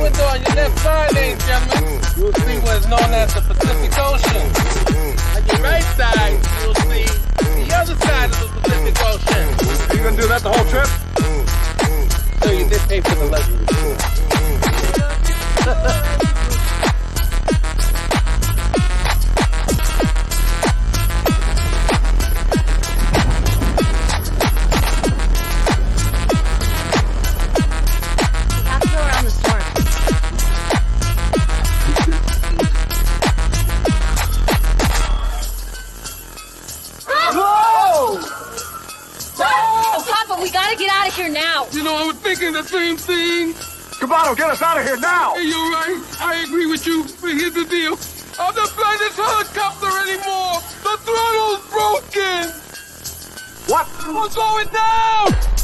window on your left side, ladies and gentlemen, you'll see what is known as the Pacific Ocean. On your right side, you'll see the other side of the Pacific Ocean. Are you gonna do that the whole trip? So you did pay for the luxury. We gotta get out of here now. You know, I was thinking the same thing. Cabato, get us out of here now! Hey, you're right. I agree with you. But here's the deal. I'm not flying this helicopter anymore. The throttle's broken. What? Slow it down!